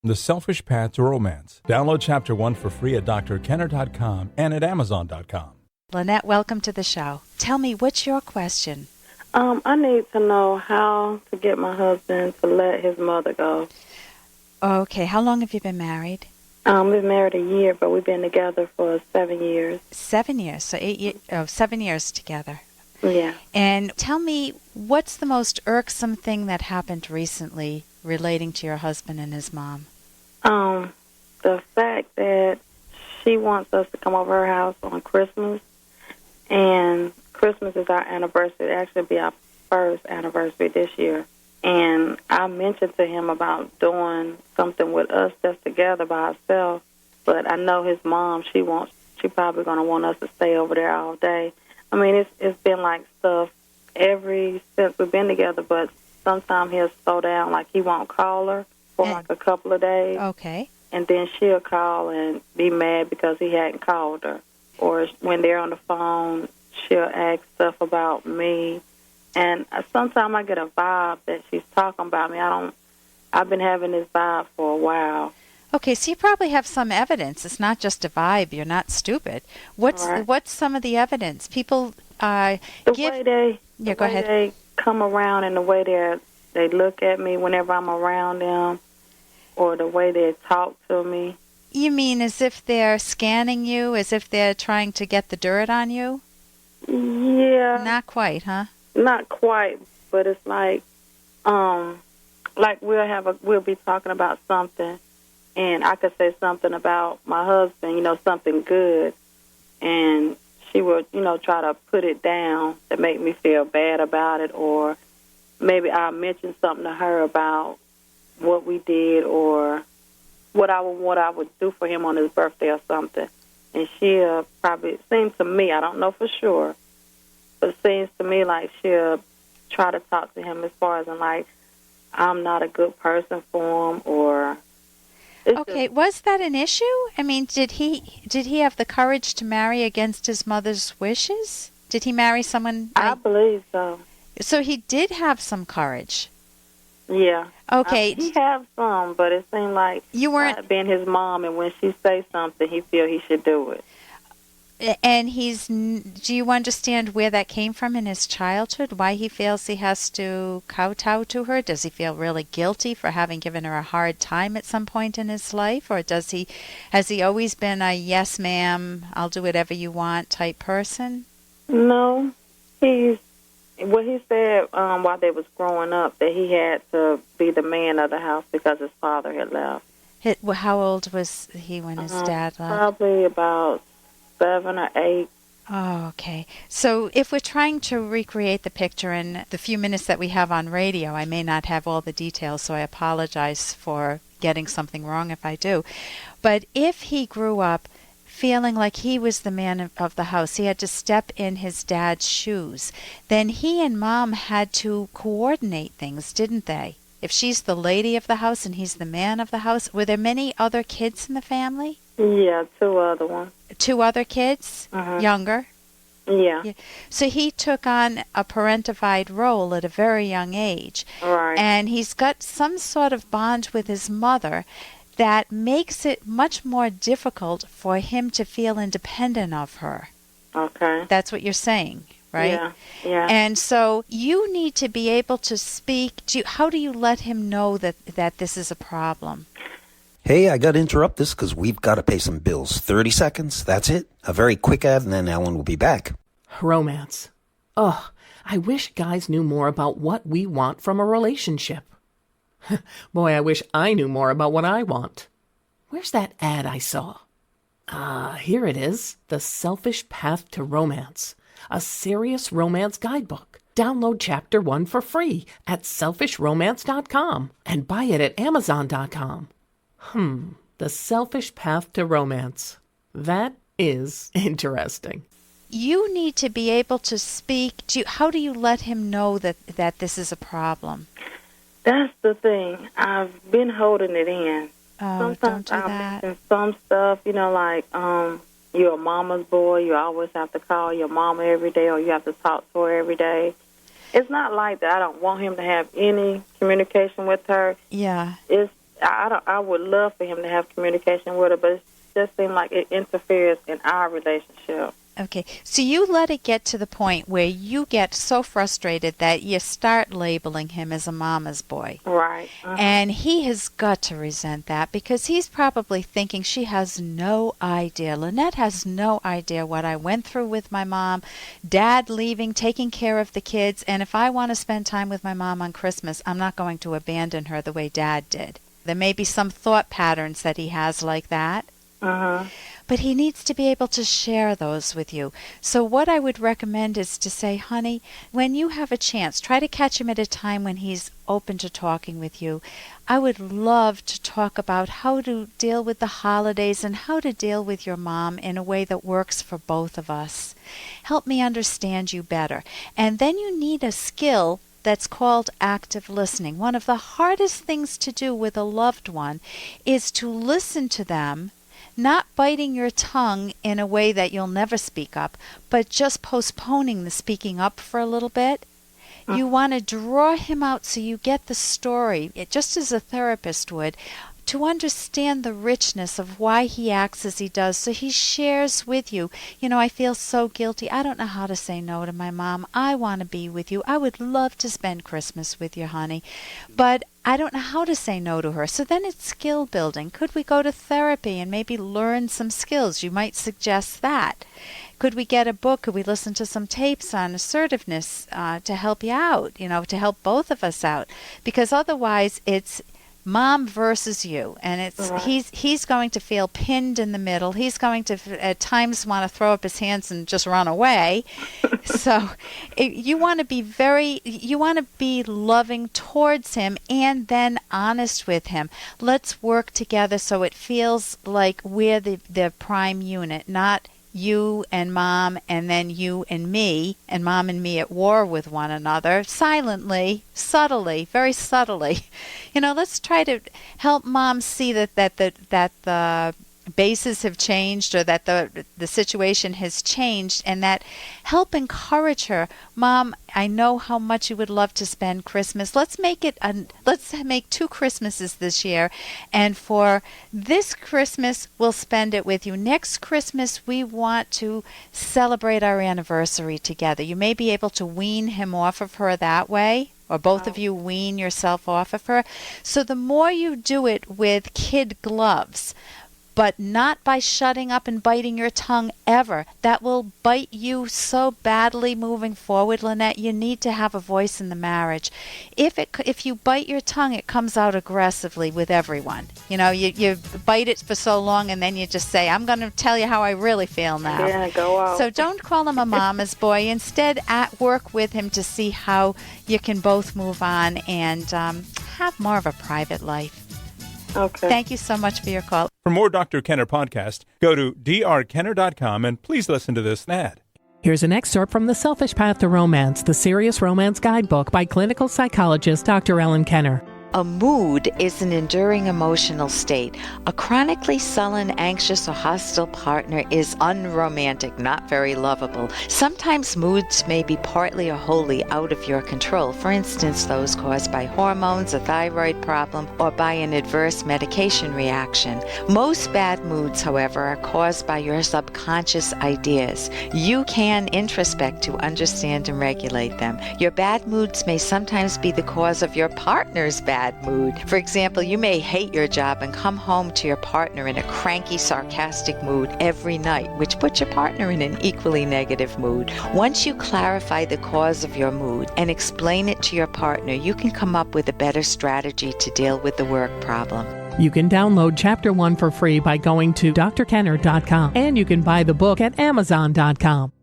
The Selfish Path to Romance. Download Chapter 1 for free at drkenner.com and at amazon.com. Lynette, welcome to the show. Tell me, what's your question? I need to know how to get my husband to let his mother go. Okay, how long have you been married? We've been married a year, but we've been together for 7 years. 7 years, so 7 years together. Yeah. And tell me, what's the most irksome thing that happened recently relating to your husband and his mom? The fact that she wants us to come over her house on Christmas, and Christmas is our anniversary. It actually be our first anniversary this year. And I mentioned to him about doing something with us just together by ourselves, but I know his mom, she probably going to want us to stay over there all day. I mean, it's been like stuff since we've been together, but sometimes he'll slow down, like he won't call her for like a couple of days. Okay. And then she'll call and be mad because he hadn't called her. Or when they're on the phone, she'll ask stuff about me. And sometimes I get a vibe that she's talking about me. I've been having this vibe for a while. Okay, so you probably have some evidence. It's not just a vibe. You're not stupid. What's some of the evidence? People way they come around and the way they look at me whenever I'm around them, or the way they talk to me. You mean as if they're scanning you, as if they're trying to get the dirt on you? Yeah. Not quite, huh? Not quite, but it's like we'll be talking about something, and I could say something about my husband, something good, and she would, try to put it down to make me feel bad about it, or maybe I'll mention something to her about what we did or what I would do for him on his birthday or something. And she'll probably, it seems to me, I don't know for sure, but it seems to me like she'll try to talk to him as far as like I'm not a good person for him, or... Okay, was that an issue? I mean, did he have the courage to marry against his mother's wishes? Did he marry someone... I believe so. So he did have some courage. Yeah. Okay. He have some, but it seemed like you weren't being his mom, and when she says something, he feel he should do it. And do you understand where that came from in his childhood? Why he feels he has to kowtow to her? Does he feel really guilty for having given her a hard time at some point in his life? Or has he always been a yes ma'am, I'll do whatever you want type person? No. He said while they was growing up that he had to be the man of the house because his father had left. How old was he when his dad left? Probably about 7 or 8. Oh, okay. So if we're trying to recreate the picture in the few minutes that we have on radio, I may not have all the details, so I apologize for getting something wrong if I do. But if he grew up feeling like he was the man of the house, he had to step in his dad's shoes, then he and Mom had to coordinate things, didn't they? If she's the lady of the house and he's the man of the house, were there many other kids in the family? Yeah, 2 other ones. 2 other kids? Younger? Yeah. So he took on a parentified role at a very young age. Right. And he's got some sort of bond with his mother that makes it much more difficult for him to feel independent of her. Okay. That's what you're saying, right? Yeah. And so you need to be able to speak. How do you let him know that this is a problem? Hey, I got to interrupt this because we've got to pay some bills. 30 seconds, that's it. A very quick ad, and then Ellen will be back. Romance. Ugh, I wish guys knew more about what we want from a relationship. Boy, I wish I knew more about what I want. Where's that ad I saw? Here it is. The Selfish Path to Romance. A serious romance guidebook. Download Chapter 1 for free at selfishromance.com and buy it at amazon.com. The Selfish Path to Romance. That is interesting. You need to be able to speak. How do you let him know that this is a problem? That's the thing. I've been holding it in. Oh, sometimes don't do I'll that. mention some stuff, like you're a mama's boy. You always have to call your mama every day, or you have to talk to her every day. It's not like that. I don't want him to have any communication with her. Yeah. I would love for him to have communication with her, but it just seems like it interferes in our relationship. Okay, so you let it get to the point where you get so frustrated that you start labeling him as a mama's boy. Right. And he has got to resent that because he's probably thinking she has no idea. Lynette has no idea what I went through with my mom, Dad leaving, taking care of the kids, and if I want to spend time with my mom on Christmas, I'm not going to abandon her the way Dad did. There may be some thought patterns that he has like that. But he needs to be able to share those with you. So what I would recommend is to say, honey, when you have a chance, try to catch him at a time when he's open to talking with you. I would love to talk about how to deal with the holidays and how to deal with your mom in a way that works for both of us. Help me understand you better. And then you need a skill that's called active listening. One of the hardest things to do with a loved one is to listen to them, not biting your tongue in a way that you'll never speak up, but just postponing the speaking up for a little bit. You want to draw him out so you get the story, just as a therapist would, to understand the richness of why he acts as he does, so he shares with you. You know, I feel so guilty. I don't know how to say no to my mom. I want to be with you. I would love to spend Christmas with you, honey, but I don't know how to say no to her. So then it's skill building. Could we go to therapy and maybe learn some skills? You might suggest that. Could we get a book? Could we listen to some tapes on assertiveness to help you out, to help both of us out? Because otherwise it's Mom versus you, and it's he's going to feel pinned in the middle. He's going to at times want to throw up his hands and just run away. So you want to be loving towards him and then honest with him. Let's work together so it feels like we're the prime unit, not you and Mom and then you and me, and Mom and me at war with one another, silently, subtly, very subtly. Let's try to help Mom see that the bases have changed, or that the situation has changed, and that help encourage her. Mom, I know how much you would love to spend Christmas. Let's make 2 Christmases this year, and for this Christmas we'll spend it with you. Next Christmas we want to celebrate our anniversary together. You may be able to wean him off of her that way, or both of you wean yourself off of her. So the more you do it with kid gloves, but not by shutting up and biting your tongue ever. That will bite you so badly moving forward, Lynette. You need to have a voice in the marriage. If you bite your tongue, it comes out aggressively with everyone. You bite it for so long, and then you just say, I'm going to tell you how I really feel now. Yeah, go out. So don't call him a mama's boy. Instead, work with him to see how you can both move on and have more of a private life. Okay. Thank you so much for your call. For more Dr. Kenner podcast, go to drkenner.com and please listen to this ad. Here's an excerpt from The Selfish Path to Romance, the Serious Romance Guidebook by clinical psychologist Dr. Ellen Kenner. A mood is an enduring emotional state. A chronically sullen, anxious, or hostile partner is unromantic, not very lovable. Sometimes moods may be partly or wholly out of your control. For instance, those caused by hormones, a thyroid problem, or by an adverse medication reaction. Most bad moods, however, are caused by your subconscious ideas. You can introspect to understand and regulate them. Your bad moods may sometimes be the cause of your partner's bad mood. For example, you may hate your job and come home to your partner in a cranky, sarcastic mood every night, which puts your partner in an equally negative mood. Once you clarify the cause of your mood and explain it to your partner, you can come up with a better strategy to deal with the work problem. You can download Chapter 1 for free by going to drkenner.com, and you can buy the book at amazon.com.